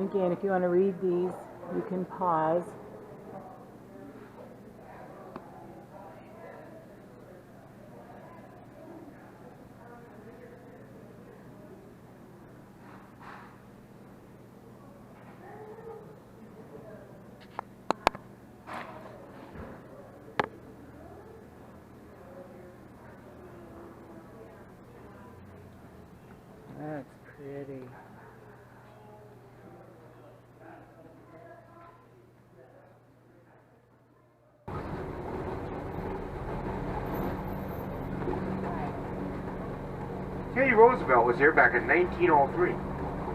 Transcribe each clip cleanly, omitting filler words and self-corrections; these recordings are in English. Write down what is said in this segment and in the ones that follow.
And again, if you want to read these, you can pause. That's pretty. Teddy Roosevelt was here back in 1903.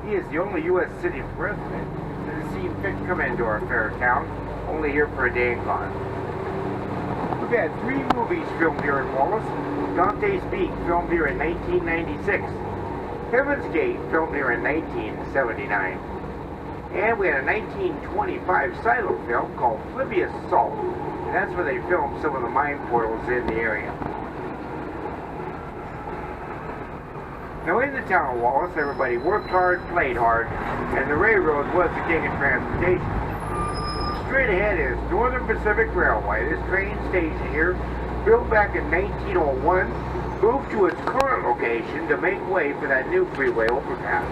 He is the only U.S. sitting president that has seen fit to come into our fair town, only here for a day and gone. We've had 3 movies filmed here in Wallace. Dante's Peak, filmed here in 1996. Heaven's Gate, filmed here in 1979. And we had a 1925 silo film called Flivius Salt. And that's where they filmed some of the mine portals in the area. Now in the town of Wallace, everybody worked hard, played hard, and the railroad was the king of transportation. Straight ahead is Northern Pacific Railway. This train station here, built back in 1901, moved to its current location to make way for that new freeway overpass.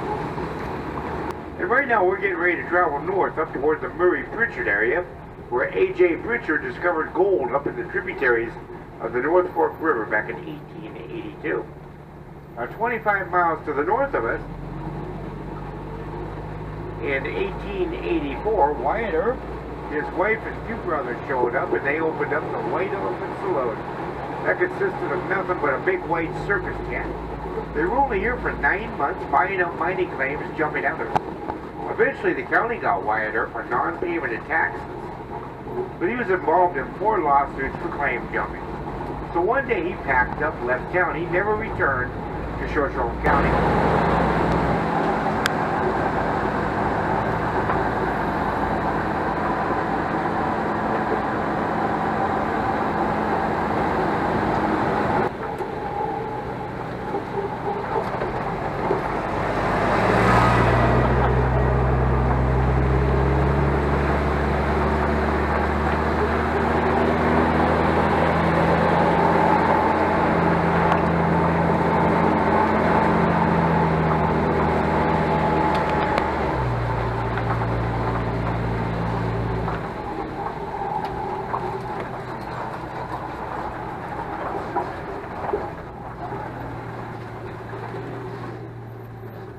And right now we're getting ready to travel north up towards the Murray-Pritchard area, where A.J. Pritchard discovered gold up in the tributaries of the North Fork River back in 1882. Now 25 miles to the north of us, in 1884, Wyatt Earp, his wife and 2 brothers showed up and they opened up the White Elephant Saloon. That consisted of nothing but a big white circus tent. They were only here for 9 months, buying up mining claims, jumping out of it. Eventually the county got Wyatt Earp for non-payment of taxes, but he was involved in 4 lawsuits for claim jumping. So one day he packed up, left town. He never returned to Shoshone County.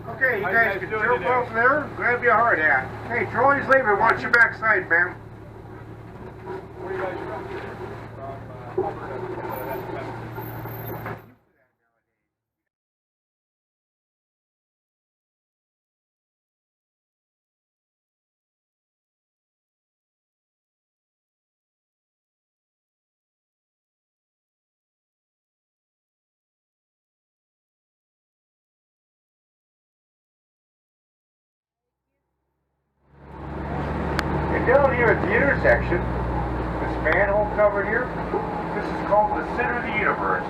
Okay, you guys can jump off there, grab your hard hat. Hey, Troy's leaving. Watch your backside, ma'am. Where are you guys from? From Alberta. Down here at the intersection, this manhole cover here, this is called the center of the universe.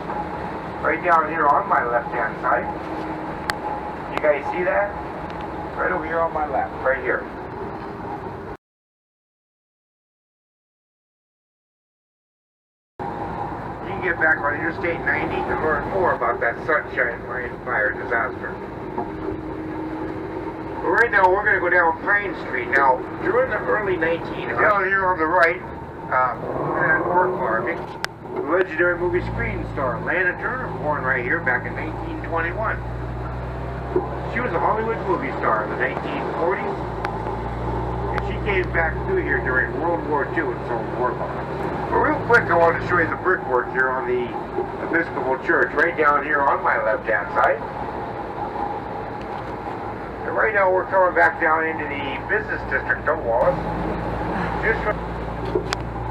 Right down here on my left-hand side. You guys see that? Right over here on my left, right here. You can get back on Interstate 90 to learn more about that Sunshine Mine fire disaster. Right now, we're going to go down Pine Street. Now, during the early 1900s, down here on the right, pork farming, the legendary movie screen star Lana Turner, born right here back in 1921. She was a Hollywood movie star in the 1940s, and she came back through here during World War II and sold war bonds. But real quick, I want to show you the brickwork here on the Episcopal Church, right down here on my left-hand side. Right now we're coming back down into the business district of Wallace.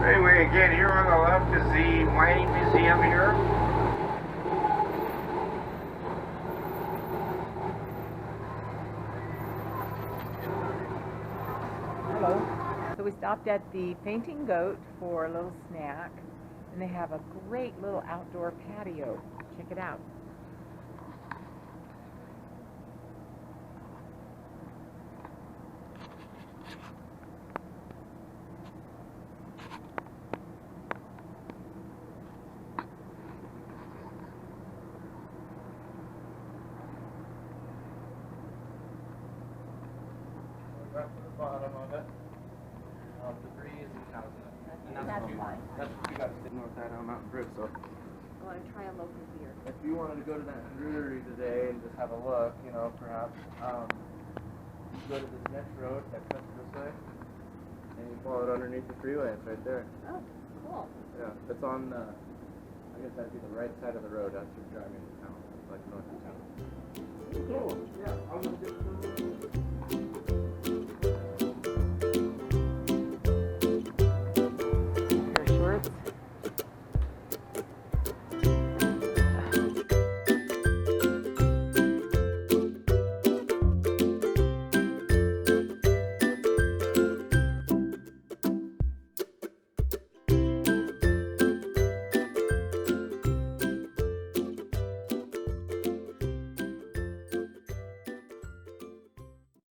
Anyway, again, here on the left is the mining museum here. Hello. So we stopped at the Fainting Goat for a little snack, and they have a great little outdoor patio. Check it out. up to the bottom of it. Debris is in housing it. And That's what you, fine. that's what you got to stick with that on Mountain Brew. So I want to try a local beer. if you wanted to go to that brewery today and just have a look, you know, perhaps, you go to this next road that cuts this way, and you follow it underneath the freeway. It's right there. Oh, cool. Yeah, it's on, I guess that'd be the right side of the road as you're driving to town, like north of town. Cool. Yeah, I'll just